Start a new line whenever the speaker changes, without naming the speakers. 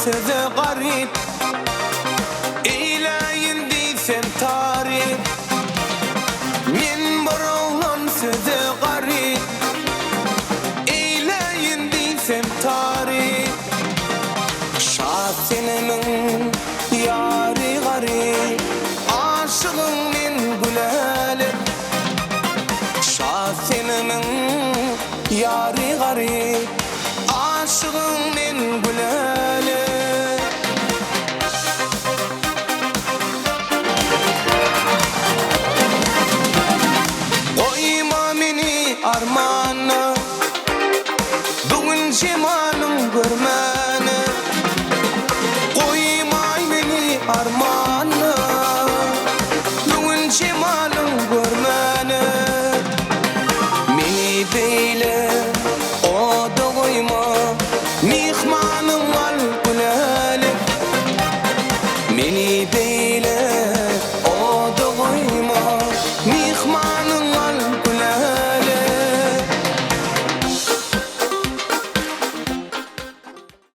sözü garip, eyleyin diysem tarif. Men bir oğlan sözü garip, eyleyin diysem tarif. Şahsenimin yari garip, aşığım men gülelim. Şahsenimin yari garip, aşığım men gülelim. Koyma meni armana, bugün cemalım görmeni. Koyma meni armana, bugün cemalım görmeni. Meni beyle o da koyma, mihmanım al gülelim. Meni beyle